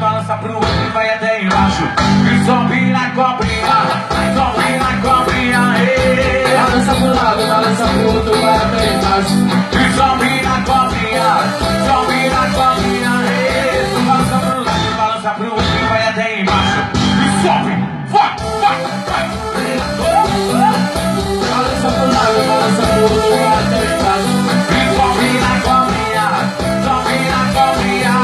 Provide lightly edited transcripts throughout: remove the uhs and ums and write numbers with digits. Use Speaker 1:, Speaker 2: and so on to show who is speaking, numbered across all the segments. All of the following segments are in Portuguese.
Speaker 1: Balança pro outro e vai até embaixo. E sobe na cobrinha, sobe na cobrinha.
Speaker 2: Balança pro lado, balança pro outro, vai até embaixo.
Speaker 1: E sobe na cobrinha, sobe na cobrinha. Balança pro lado, balança pro outro e vai até embaixo. E sobe, vai, vai, vai.
Speaker 2: Balança pro lado, balança pro outro, vai até embaixo.
Speaker 1: E sobe na cobrinha, sobe na cobrinha.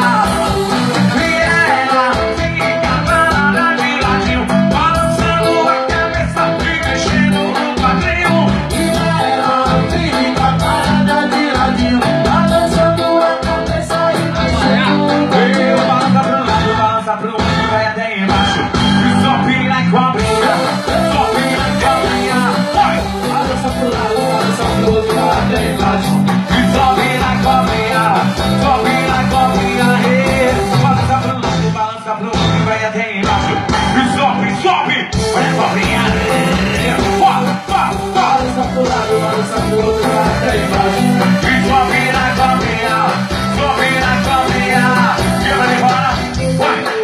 Speaker 1: Pro outro vai até embaixo. E sobe na cobrinha, sobe na cobrinha. Vai!
Speaker 2: Balança pro lado, balança pro outro, vai até embaixo.
Speaker 1: E sobe na cobrinha, sobe na cobrinha. Balança pro lado, balança pro outro vai até embaixo. E sobe, sobe, vai na cobrinha.
Speaker 2: Balança pro lado, balança pro outro, vai até embaixo.
Speaker 1: E sobe na cobrinha, sobe na cobrinha. E vai embora, vai!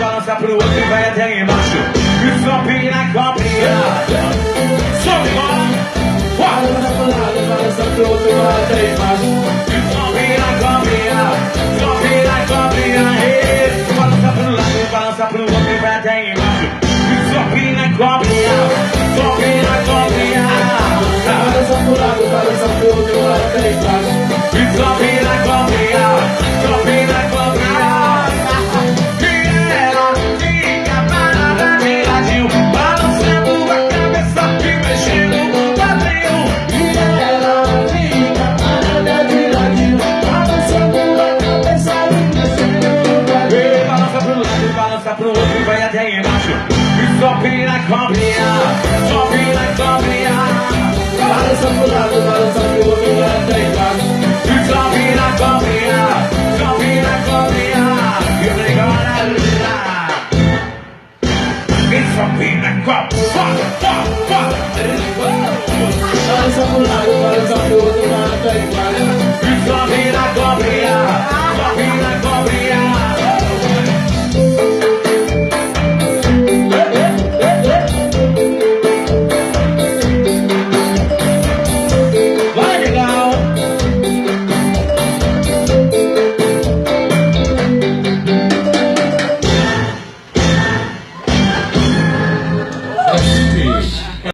Speaker 1: Balança pro outro e vai até embaixo. E sobe na cobrinha. Sobe embora.
Speaker 2: Balança pro lado, balança pro outro, vai até embaixo.
Speaker 1: E sobe na cobrinha. Sobe na cobrinha. Balança pro lado, balança pro outro e vai até embaixo. E sobe na cobrinha. Sobe na cobrinha.
Speaker 2: Balança pro lado, balança pro outro, vai até embaixo.
Speaker 1: E sobe na cobrinha. Sobe na cobrinha. Pro outro e vai até embaixo. E sobe na cobrinha, sobe na cobrinha.
Speaker 2: Balança pro lado,